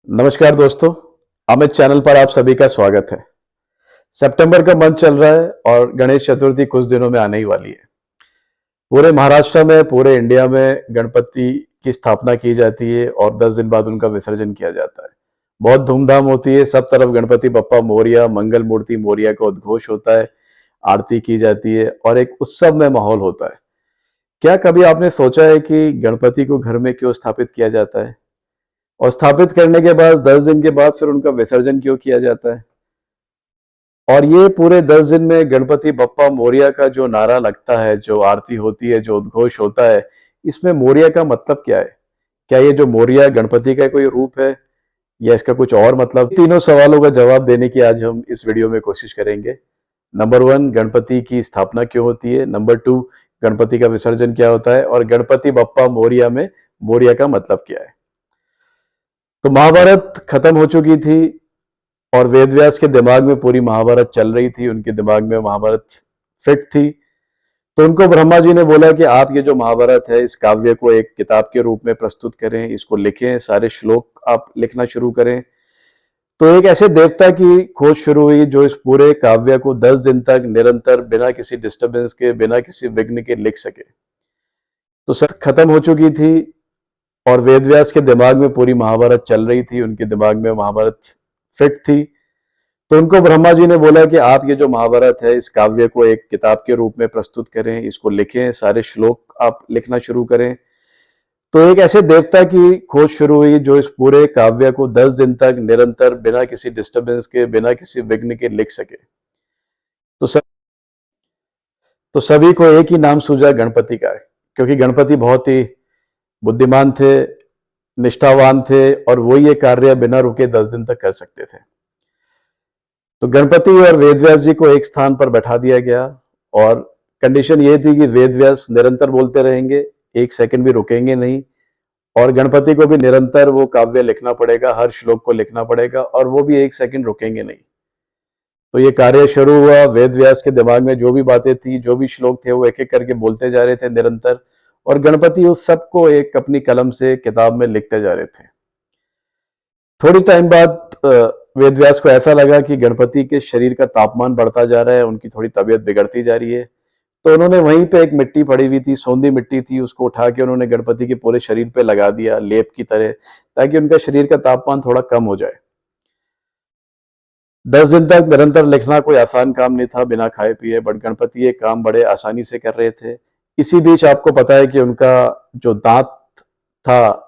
नमस्कार दोस्तों, अमित चैनल पर आप सभी का स्वागत है। सितंबर का मंथ चल रहा है और गणेश चतुर्थी कुछ दिनों में आने ही वाली है। पूरे महाराष्ट्र में, पूरे इंडिया में गणपति की स्थापना की जाती है और 10 दिन बाद उनका विसर्जन किया जाता है। बहुत धूमधाम होती है, सब तरफ गणपति बप्पा मोरया, मंगल मूर्ति मोरया का उद्घोष होता है, आरती की जाती है और एक उत्सव में माहौल होता है। क्या कभी आपने सोचा है कि गणपति को घर में क्यों स्थापित किया जाता है? और स्थापित करने के बाद 10 दिन के बाद फिर उनका विसर्जन क्यों किया जाता है? और ये पूरे 10 दिन में गणपति बप्पा मोरया का जो नारा लगता है, जो आरती होती है, जो उद्घोष होता है, इसमें मोरया का मतलब क्या है? क्या ये जो मोरया गणपति का कोई रूप है या इसका कुछ और मतलब? तीनों सवालों का जवाब देने की आज हम इस वीडियो में कोशिश करेंगे। नंबर 1, गणपति की स्थापना क्यों होती है? नंबर 2, गणपति का विसर्जन क्या होता है? और गणपति बप्पा मोरया में मोरया का मतलब क्या है? तो महाभारत खत्म हो चुकी थी और वेद व्यास के दिमाग में पूरी महाभारत चल रही थी, उनके दिमाग में महाभारत फिट थी। तो उनको ब्रह्मा जी ने बोला कि आप ये जो महाभारत है, इस काव्य को एक किताब के रूप में प्रस्तुत करें, इसको लिखें, सारे श्लोक आप लिखना शुरू करें। तो एक ऐसे देवता की खोज शुरू हुई जो इस पूरे काव्य को 10 दिन तक निरंतर बिना किसी डिस्टरबेंस के, बिना किसी विघ्न के लिख सके। तो सब खत्म हो चुकी थी और वेद व्यास के दिमाग में पूरी महाभारत चल रही थी, उनके दिमाग में महाभारत फिट थी। तो उनको ब्रह्मा जी ने बोला कि आप ये जो महाभारत है, इस काव्य को एक किताब के रूप में प्रस्तुत करें, इसको लिखें, सारे श्लोक आप लिखना शुरू करें। तो एक ऐसे देवता की खोज शुरू हुई जो इस पूरे काव्य को 10 दिन तक निरंतर बिना किसी डिस्टरबेंस के, बिना किसी विघ्न के लिख सके। तो सब तो सभी को एक ही नाम सूझा गणपति का, क्योंकि गणपति बहुत ही बुद्धिमान थे, निष्ठावान थे और वो ये कार्य बिना रुके 10 दिन तक कर सकते थे। तो गणपति और वेदव्यास जी को एक स्थान पर बैठा दिया गया और कंडीशन ये थी कि वेदव्यास निरंतर बोलते रहेंगे, एक सेकंड भी रुकेंगे नहीं, और गणपति को भी निरंतर वो काव्य लिखना पड़ेगा, हर श्लोक को लिखना पड़ेगा और वो भी एक सेकंड रुकेंगे नहीं। तो ये कार्य शुरू हुआ। वेदव्यास के दिमाग में जो भी बातें थी, जो भी श्लोक थे, वो एक एक करके बोलते जा रहे थे निरंतर, और गणपति उस सबको एक अपनी कलम से किताब में लिखते जा रहे थे। थोड़ी टाइम बाद वेदव्यास को ऐसा लगा कि गणपति के शरीर का तापमान बढ़ता जा रहा है, उनकी थोड़ी तबीयत बिगड़ती जा रही है। तो उन्होंने वहीं पे एक मिट्टी पड़ी हुई थी, सौंधी मिट्टी थी, उसको उठा के उन्होंने गणपति के पूरे शरीर पे लगा दिया लेप की तरह, ताकि उनका शरीर का तापमान थोड़ा कम हो जाए। 10 दिन तक निरंतर लिखना कोई आसान काम नहीं था बिना खाए पिए, बट गणपति ये काम बड़े आसानी से कर रहे थे। इसी बीच आपको पता है कि उनका जो दांत था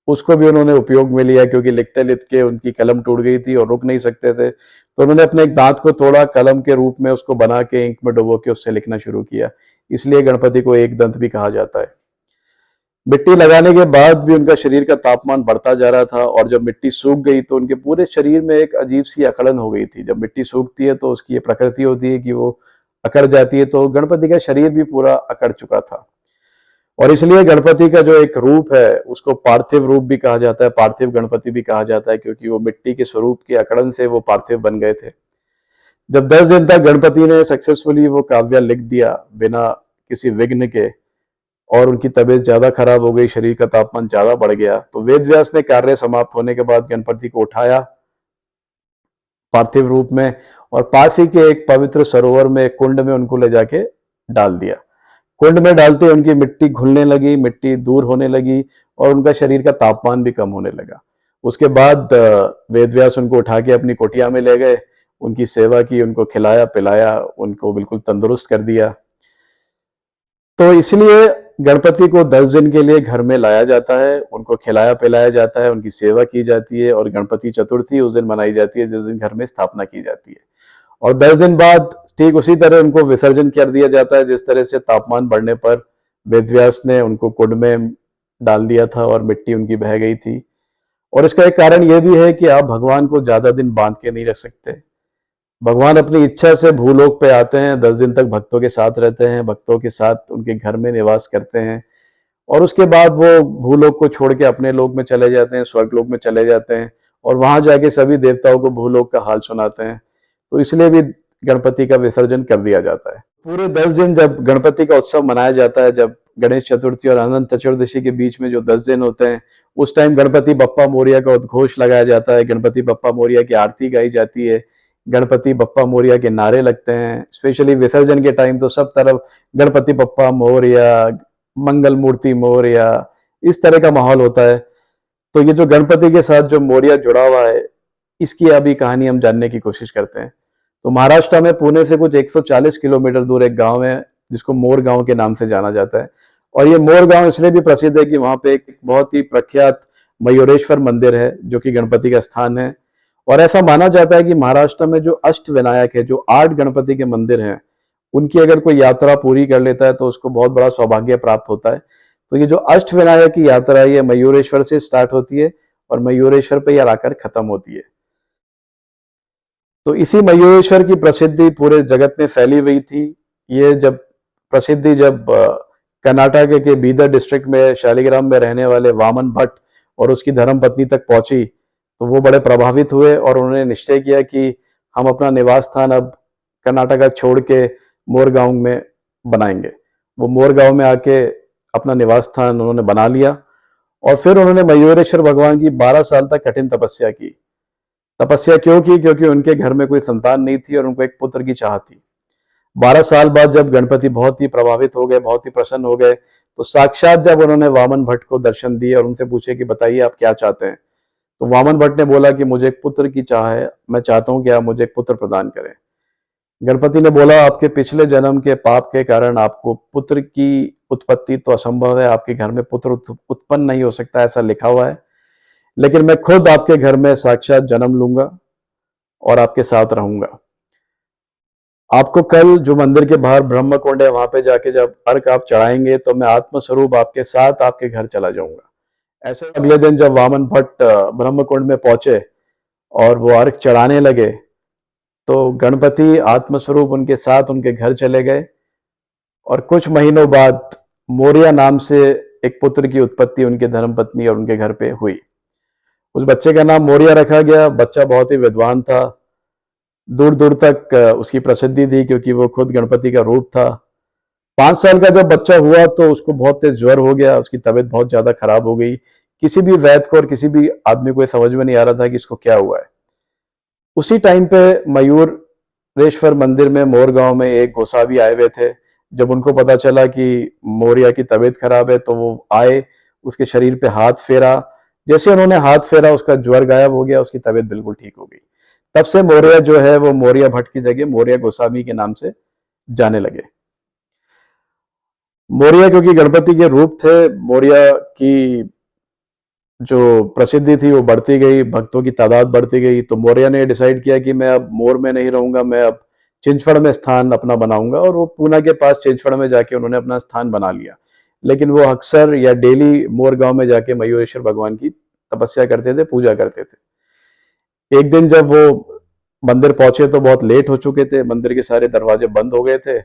उसको भी उन्होंने उपयोग में लिया, क्योंकि लिखते लिखते उनकी कलम टूट गई थी और रुक नहीं सकते थे। तो उन्होंने अपने एक दांत को तोड़ा, कलम के रूप में उसको बना के इंक में डुबो के उससे लिखना शुरू किया। इसलिए गणपति को एक दंत भी कहा जाता है। मिट्टी लगाने के बाद भी उनका शरीर का तापमान बढ़ता जा रहा था, और जब मिट्टी सूख गई तो उनके पूरे शरीर में एक अजीब सी अकड़न हो गई थी। जब मिट्टी सूखती है तो उसकी ये प्रकृति होती है कि वो अकड़ जाती है, तो गणपति का शरीर भी पूरा अकड़ चुका था। और इसलिए गणपति का जो एक रूप है उसको पार्थिव रूप भी कहा जाता है, पार्थिव गणपति भी कहा जाता है, क्योंकि वो मिट्टी के स्वरूप के अकड़न से वो पार्थिव बन गए थे। जब 10 दिन तक गणपति ने सक्सेसफुली वो काव्य लिख दिया बिना किसी विघ्न के, और उनकी तबीयत ज्यादा खराब हो गई, शरीर का तापमान ज्यादा बढ़ गया, तो वेदव्यास ने कार्य समाप्त होने के बाद गणपति को उठाया पार्थिव रूप में और पास ही के एक पवित्र सरोवर में, एक कुंड में उनको ले जाके डाल दिया। कुंड में डालते उनकी मिट्टी घुलने लगी, मिट्टी दूर होने लगी और उनका शरीर का तापमान भी कम होने लगा। उसके बाद वेदव्यास उनको उठा के अपनी कुटिया में ले गए, उनकी सेवा की, उनको खिलाया पिलाया, उनको बिल्कुल तंदुरुस्त कर दिया। तो इसलिए गणपति को 10 दिन के लिए घर में लाया जाता है, उनको खिलाया पिलाया जाता है, उनकी सेवा की जाती है, और गणपति चतुर्थी उस दिन मनाई जाती है जिस दिन घर में स्थापना की जाती है। और 10 दिन बाद ठीक उसी तरह उनको विसर्जन कर दिया जाता है, जिस तरह से तापमान बढ़ने पर वेदव्यास ने उनको कुंड में डाल दिया था और मिट्टी उनकी बह गई थी। और इसका एक कारण यह भी है कि आप भगवान को ज्यादा दिन बांध के नहीं रख सकते। भगवान अपनी इच्छा से भूलोक पे आते हैं, 10 दिन तक भक्तों के साथ रहते हैं, भक्तों के साथ उनके घर में निवास करते हैं, और उसके बाद वो भूलोक को छोड़ के अपने लोक में चले जाते हैं, स्वर्गलोक में चले जाते हैं, और वहां जाके सभी देवताओं को भूलोक का हाल सुनाते हैं। तो इसलिए भी गणपति का विसर्जन कर दिया जाता है। पूरे 10 दिन जब गणपति का उत्सव मनाया जाता है, जब गणेश चतुर्थी और अनंत चतुर्दशी के बीच में जो 10 दिन होते हैं, उस टाइम गणपति बप्पा मोरिया का उद्घोष लगाया जाता है, गणपति बप्पा मोरिया की आरती गाई जाती है, गणपति बप्पा मोरिया के नारे लगते हैं। स्पेशली विसर्जन के टाइम तो सब तरफ गणपति बप्पा मोरिया, मंगल मूर्ति मोरिया, इस तरह का माहौल होता है। तो ये जो गणपति के साथ जो मोरिया जुड़ा हुआ है, इसकी अभी कहानी हम जानने की कोशिश करते हैं। तो महाराष्ट्र में पुणे से कुछ 140 किलोमीटर दूर एक गांव है जिसको मोर गांव के नाम से जाना जाता है। और ये मोर गांव इसलिए भी प्रसिद्ध है कि वहां पे एक बहुत ही प्रख्यात मयूरेश्वर मंदिर है जो कि गणपति का स्थान है। और ऐसा माना जाता है कि महाराष्ट्र में जो अष्टविनायक है, जो 8 गणपति के मंदिर हैं, उनकी अगर कोई यात्रा पूरी कर लेता है तो उसको बहुत बड़ा सौभाग्य प्राप्त होता है। तो ये जो अष्टविनायक की यात्रा है, ये मयूरेश्वर से स्टार्ट होती है और मयूरेश्वर पे यह आकर खत्म होती है। तो इसी मयूरेश्वर की प्रसिद्धि पूरे जगत में फैली हुई थी। ये जब कर्नाटक के बीदर डिस्ट्रिक्ट में शालिग्राम में रहने वाले वामन भट्ट और उसकी धर्मपत्नी तक पहुंची, तो वो बड़े प्रभावित हुए और उन्होंने निश्चय किया कि हम अपना निवास स्थान अब कर्नाटका छोड़ के मोर गांव में बनाएंगे। वो मोर गांव में आके अपना निवास स्थान उन्होंने बना लिया और फिर उन्होंने मयूरेश्वर भगवान की 12 साल तक कठिन तपस्या की। तपस्या क्यों की? क्योंकि उनके घर में कोई संतान नहीं थी और उनको एक पुत्र की चाह थी। 12 साल बाद जब गणपति बहुत ही प्रभावित हो गए, बहुत ही प्रसन्न हो गए, तो साक्षात जब उन्होंने वामन भट्ट को दर्शन दिए और उनसे पूछे कि बताइए आप क्या चाहते हैं, तो वामन भट्ट ने बोला कि मुझे एक पुत्र की चाह है, मैं चाहता हूं कि आप मुझे एक पुत्र प्रदान करें। गणपति ने बोला आपके पिछले जन्म के पाप के कारण आपको पुत्र की उत्पत्ति तो असंभव है, आपके घर में पुत्र उत्पन्न नहीं हो सकता, ऐसा लिखा हुआ है, लेकिन मैं खुद आपके घर में साक्षात जन्म लूंगा और आपके साथ रहूंगा। आपको कल जो मंदिर के बाहर ब्रह्म कुंड है, वहां पे जाके जब अर्घ आप चढ़ाएंगे तो मैं आत्मस्वरूप आपके साथ आपके घर चला जाऊंगा। ऐसे अगले दिन जब वामन भट्ट ब्रह्म कुंड में पहुंचे और वो अर्घ चढ़ाने लगे, तो गणपति आत्मस्वरूप उनके साथ उनके घर चले गए और कुछ महीनों बाद मोरिया नाम से एक पुत्र की उत्पत्ति उनके धर्मपत्नी और उनके घर पे हुई। उस बच्चे का नाम मोरिया रखा गया। बच्चा बहुत ही विद्वान था, दूर दूर तक उसकी प्रसिद्धि थी क्योंकि वो खुद गणपति का रूप था। 5 साल का जब बच्चा हुआ तो उसको बहुत तेज ज्वर हो गया, उसकी तबीयत बहुत ज्यादा खराब हो गई। किसी भी वैद्य को और किसी भी आदमी को समझ में नहीं आ रहा था कि इसको क्या हुआ है। उसी टाइम पे मयूरेश्वर मंदिर में मोर गांव में एक गोसावी आए हुए थे। जब उनको पता चला कि मोरिया की तबीयत खराब है तो वो आए, उसके शरीर पे हाथ फेरा। जैसे उन्होंने हाथ फेरा, उसका ज्वर गायब हो गया, उसकी तबीयत बिल्कुल ठीक हो गई। तब से मोरिया जो है वो मोरिया भट्ट की जगह मोरिया गोसावी के नाम से जाने लगे। मोरिया क्योंकि गणपति के रूप थे, मोरिया की जो प्रसिद्धि थी वो बढ़ती गई, भक्तों की तादाद बढ़ती गई। तो मोरिया ने डिसाइड किया कि मैं अब मोर में नहीं रहूंगा, मैं अब चिंचवड़ में स्थान अपना बनाऊंगा। और वो पूना के पास चिंचवड़ में जाके उन्होंने अपना स्थान बना लिया। लेकिन वो अक्सर या डेली मोर गांव में जाके मयूरेश्वर भगवान की तपस्या करते थे, पूजा करते थे। एक दिन जब वो मंदिर पहुंचे तो बहुत लेट हो चुके थे, मंदिर के सारे दरवाजे बंद हो गए थे।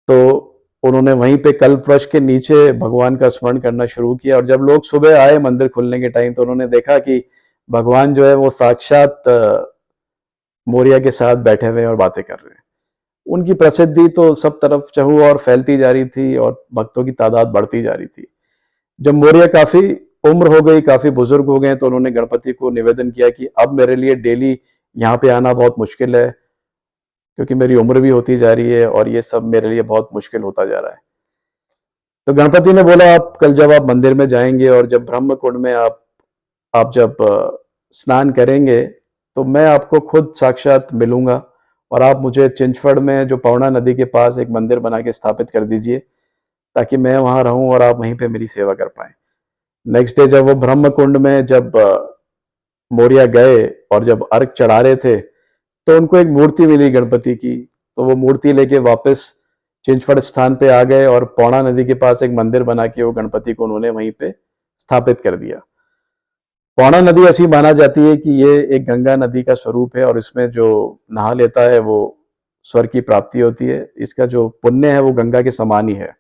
तो उन्होंने वहीं पे कल्पवृक्ष के नीचे भगवान का स्मरण करना शुरू किया। और जब लोग सुबह आए मंदिर खुलने के टाइम, तो उन्होंने देखा कि भगवान जो है वो साक्षात मोरिया के साथ बैठे हुए और बातें कर रहे हैं। उनकी प्रसिद्धि तो सब तरफ चहु और फैलती जा रही थी और भक्तों की तादाद बढ़ती जा रही थी। जब मोरिया काफी उम्र हो गई, काफी बुजुर्ग हो गए, तो उन्होंने गणपति को निवेदन किया कि अब मेरे लिए डेली यहाँ पे आना बहुत मुश्किल है, क्योंकि मेरी उम्र भी होती जा रही है और ये सब मेरे लिए बहुत मुश्किल होता जा रहा है। तो गणपति ने बोला आप कल जब आप मंदिर में जाएंगे और जब ब्रह्म कुंड में आप जब स्नान करेंगे, तो मैं आपको खुद साक्षात मिलूंगा और आप मुझे चिंचवड़ में जो पवना नदी के पास एक मंदिर बना के स्थापित कर दीजिए, ताकि मैं वहां रहूं और आप वहीं पे मेरी सेवा कर पाए। नेक्स्ट डे जब वो ब्रह्म कुंड में जब मोरिया गए और जब अर्घ चढ़ा रहे थे, तो उनको एक मूर्ति मिली गणपति की। तो वो मूर्ति लेके वापस चिंचवड़ स्थान पे आ गए और पौना नदी के पास एक मंदिर बना के वो गणपति को उन्होंने वहीं पे स्थापित कर दिया। पौना नदी ऐसी माना जाती है कि ये एक गंगा नदी का स्वरूप है और इसमें जो नहा लेता है वो स्वर्ग की प्राप्ति होती है। इसका जो पुण्य है वो गंगा के समान ही है।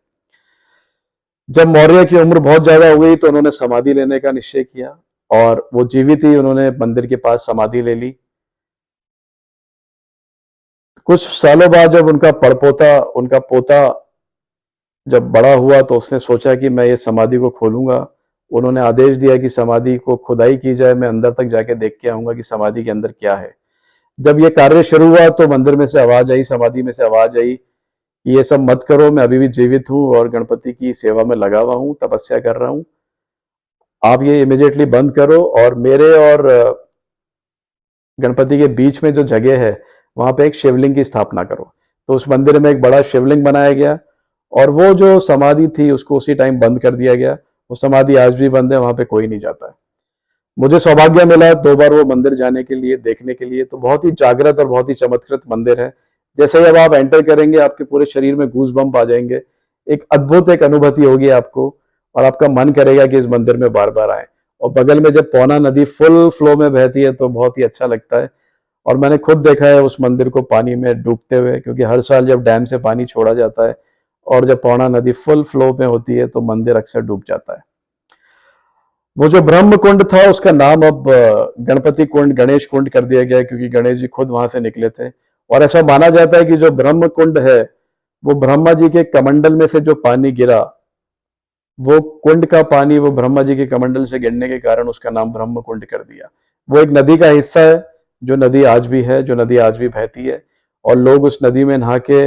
जब मौर्य की उम्र बहुत ज्यादा हो गई तो उन्होंने समाधि लेने का निश्चय किया और वो जीवित ही उन्होंने मंदिर के पास समाधि ले ली। कुछ सालों बाद जब उनका पोता जब बड़ा हुआ तो उसने सोचा कि मैं ये समाधि को खोलूंगा। उन्होंने आदेश दिया कि समाधि को खुदाई की जाए, मैं अंदर तक जाके देख के आऊंगा कि समाधि के अंदर क्या है। जब ये कार्य शुरू हुआ तो मंदिर में से आवाज आई, समाधि में से आवाज आई, ये सब मत करो, मैं अभी भी जीवित हूँ और गणपति की सेवा में लगा हुआ हूँ, तपस्या कर रहा हूँ, आप ये इमिडिएटली बंद करो और मेरे और गणपति के बीच में जो जगह है वहां पे एक शिवलिंग की स्थापना करो। तो उस मंदिर में एक बड़ा शिवलिंग बनाया गया और वो जो समाधि थी उसको उसी टाइम बंद कर दिया गया। वो समाधि आज भी बंद है, वहां पे कोई नहीं जाता है। मुझे सौभाग्य मिला 2 बार वो मंदिर जाने के लिए, देखने के लिए। तो बहुत ही जागृत और बहुत ही चमत्कृत मंदिर है। जैसे ही अब आप एंटर करेंगे आपके पूरे शरीर में गूज बम्प आ जाएंगे, एक अद्भुत एक अनुभूति होगी आपको और आपका मन करेगा कि इस मंदिर में बार बार आए। और बगल में जब पौना नदी फुल फ्लो में बहती है तो बहुत ही अच्छा लगता है। और मैंने खुद देखा है उस मंदिर को पानी में डूबते हुए, क्योंकि हर साल जब डैम से पानी छोड़ा जाता है और जब पौना नदी फुल फ्लो में होती है तो मंदिर अक्सर डूब जाता है। वो जो ब्रह्म कुंड था उसका नाम अब गणपति कुंड, गणेश कुंड कर दिया गया, क्योंकि गणेश जी खुद वहां से निकले थे। और ऐसा माना जाता है कि जो ब्रह्म कुंड है वो ब्रह्मा जी के कमंडल में से जो पानी गिरा, वो कुंड का पानी वो ब्रह्मा जी के कमंडल से गिरने के कारण उसका नाम ब्रह्म कुंड कर दिया। वो एक नदी का हिस्सा है, जो नदी आज भी है, जो नदी आज भी बहती है और लोग उस नदी में नहा के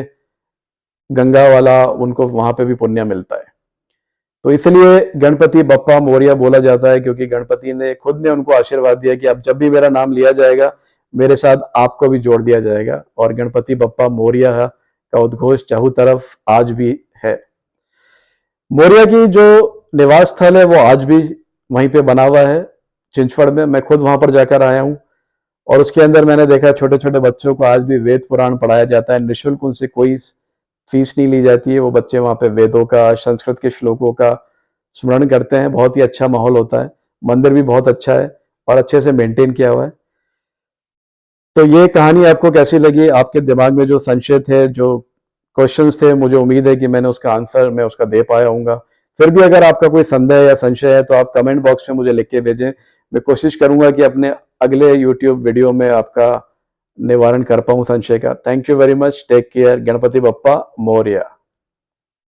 गंगा वाला उनको वहां पे भी पुण्य मिलता है। तो इसलिए गणपति बप्पा मोरिया बोला जाता है, क्योंकि गणपति ने खुद ने उनको आशीर्वाद दिया कि अब जब भी मेरा नाम लिया जाएगा मेरे साथ आपको भी जोड़ दिया जाएगा। और गणपति बप्पा मोरिया का उद्घोष चारों तरफ आज भी है। मोरिया की जो निवास स्थल है वो आज भी वहीं पे बना हुआ है चिंचवड़ में। मैं खुद वहां पर जाकर आया हूँ और उसके अंदर मैंने देखा छोटे छोटे बच्चों को आज भी वेद पुराण पढ़ाया जाता है, निःशुल्क, उनसे कोई फीस नहीं ली जाती है। वो बच्चे वहां पे वेदों का, संस्कृत के श्लोकों का स्मरण करते हैं। बहुत ही अच्छा माहौल होता है। मंदिर भी बहुत अच्छा है और अच्छे से मेंटेन किया हुआ है। तो ये कहानी आपको कैसी लगी? आपके दिमाग में जो संशय थे, जो क्वेश्चंस थे, मुझे उम्मीद है कि मैंने उसका आंसर मैं उसका दे पाया हूँगा। फिर भी अगर आपका कोई संदेह या संशय है तो आप कमेंट बॉक्स में मुझे लिख के भेजें। मैं कोशिश करूंगा कि अपने अगले यूट्यूब वीडियो में आपका निवारण कर पाऊं संशय का। Thank you very much. Take care. Ganpati Bappa Morya.